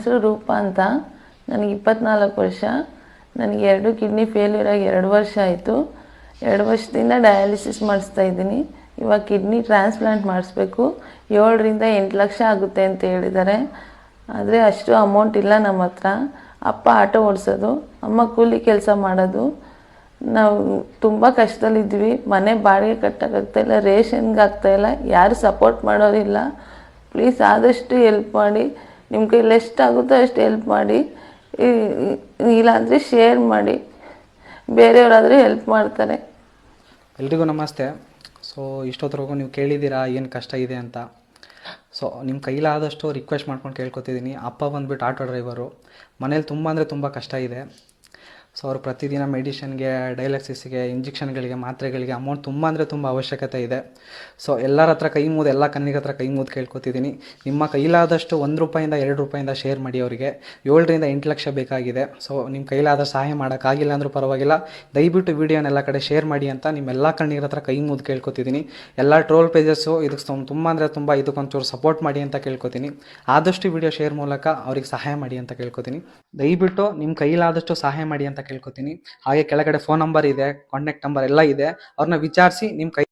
ಹೆಸರು ರೂಪ ಅಂತ. ನನಗೆ 24 ವರ್ಷ. ನನಗೆ 2 ಕಿಡ್ನಿ ಫೇಲ್ಯೂರ್ ಆಗಿ 2 ವರ್ಷ ಆಯಿತು. 2 ವರ್ಷದಿಂದ ಡಯಾಲಿಸಿಸ್ ಮಾಡಿಸ್ತಾ ಇದ್ದೀನಿ. ಇವಾಗ ಕಿಡ್ನಿ ಟ್ರಾನ್ಸ್ಪ್ಲಾಂಟ್ ಮಾಡಿಸ್ಬೇಕು. 7ರಿಂದ 8 ಲಕ್ಷ ಆಗುತ್ತೆ ಅಂತ ಹೇಳಿದ್ದಾರೆ. ಆದರೆ ಅಷ್ಟು ಅಮೌಂಟ್ ಇಲ್ಲ ನಮ್ಮ ಹತ್ರ. ಅಪ್ಪ ಆಟೋ ಓಡಿಸೋದು, ಅಮ್ಮ ಕೂಲಿ ಕೆಲಸ ಮಾಡೋದು. ನಾವು ತುಂಬ ಕಷ್ಟದಲ್ಲಿದ್ವಿ. ಮನೆ ಬಾಡಿಗೆ ಕಟ್ಟೋಕ್ಕಾಗ್ತಾಯಿಲ್ಲ, ರೇಷನ್ಗೆ ಆಗ್ತಾಯಿಲ್ಲ, ಯಾರು ಸಪೋರ್ಟ್ ಮಾಡೋರಿಲ್ಲ. ಪ್ಲೀಸ್ ಆದಷ್ಟು ಹೆಲ್ಪ್ ಮಾಡಿ. ನಿಮ್ಮ ಕೈಲಿ ಎಷ್ಟಾಗುತ್ತೋ ಅಷ್ಟು ಹೆಲ್ಪ್ ಮಾಡಿ. ಇಲ್ಲಾಂದರೆ ಶೇರ್ ಮಾಡಿ, ಬೇರೆಯವರಾದರೂ ಹೆಲ್ಪ್ ಮಾಡ್ತಾರೆ. ಎಲ್ರಿಗೂ ನಮಸ್ತೆ. ಸೊ ಇಷ್ಟೊತ್ತರೆಗೂ ನೀವು ಕೇಳಿದ್ದೀರಾ ಏನು ಕಷ್ಟ ಇದೆ ಅಂತ. ಸೊ ನಿಮ್ಮ ಕೈಲಾದಷ್ಟು ರಿಕ್ವೆಸ್ಟ್ ಮಾಡ್ಕೊಂಡು ಕೇಳ್ಕೊತಿದ್ದೀನಿ. ಅಪ್ಪ ಬಂದುಬಿಟ್ಟು ಆಟೋ ಡ್ರೈವರು. ಮನೇಲಿ ತುಂಬ ಅಂದರೆ ತುಂಬ ಕಷ್ಟ ಇದೆ. ಸೊ ಅವ್ರು ಪ್ರತಿದಿನ ಮೆಡಿಷನ್ಗೆ, ಡಯಾಲಿಸಿಸ್ಗೆ, ಇಂಜೆಕ್ಷನ್ಗಳಿಗೆ, ಮಾತ್ರೆಗಳಿಗೆ ಅಮೌಂಟ್ ತುಂಬ ಅಂದರೆ ತುಂಬ ಅವಶ್ಯಕತೆ ಇದೆ. ಸೊ ಎಲ್ಲರ ಹತ್ರ ಕೈ ಮುಗಿದು, ಎಲ್ಲ ಕಣ್ಣಿಗೆ ಹತ್ರ ಕೈ ಮುಗಿದು ಕೇಳ್ಕೊತಿದ್ದೀನಿ. ನಿಮ್ಮ ಕೈಲಾದಷ್ಟು 1 ರೂಪಾಯಿಂದ 2 ರೂಪಾಯಿಂದ ಶೇರ್ ಮಾಡಿ. ಅವರಿಗೆ 7ರಿಂದ 8 ಲಕ್ಷ ಬೇಕಾಗಿದೆ. ಸೊ ನಿಮ್ಮ ಕೈಲಾದ ಸಹಾಯ ಮಾಡೋಕ್ಕಾಗಿಲ್ಲ ಅಂದರೂ ಪರವಾಗಿಲ್ಲ, ದಯವಿಟ್ಟು ವೀಡಿಯೋನೆಲ್ಲ ಕಡೆ ಶೇರ್ ಮಾಡಿ ಅಂತ ನಿಮ್ಮೆಲ್ಲ ಕಣ್ಣಿಗೆ ಹತ್ರ ಕೈ ಮುಗಿದು ಕೇಳ್ಕೊತಿದ್ದೀನಿ. ಎಲ್ಲ ಟ್ರೋಲ್ ಪೇಜಸ್ಸು ಇದಕ್ಕೆ ತುಂಬ ಅಂದರೆ ತುಂಬ ಇದಕ್ಕೊಂಚೂರು ಸಪೋರ್ಟ್ ಮಾಡಿ ಅಂತ ಕೇಳ್ಕೊತೀನಿ. ಆದಷ್ಟು ವಿಡಿಯೋ ಶೇರ್ ಮೂಲಕ ಅವ್ರಿಗೆ ಸಹಾಯ ಮಾಡಿ ಅಂತ ಕೇಳ್ಕೊತೀನಿ. ದಯವಿಟ್ಟು ನಿಮ್ಮ ಕೈಲಾದಷ್ಟು ಸಹಾಯ ಮಾಡಿ ಅಂತ ಕೇಳ್ಕೊತೀನಿ. ಹಾಗೆ ಕೆಳಗಡೆ ಫೋನ್ ನಂಬರ್ ಇದೆ, ಕಾಂಟ್ಯಾಕ್ಟ್ ನಂಬರ್ ಎಲ್ಲ ಇದೆ. ಅವ್ರನ್ನ ವಿಚಾರಿಸಿ ನಿಮ್ಮ ಕೈ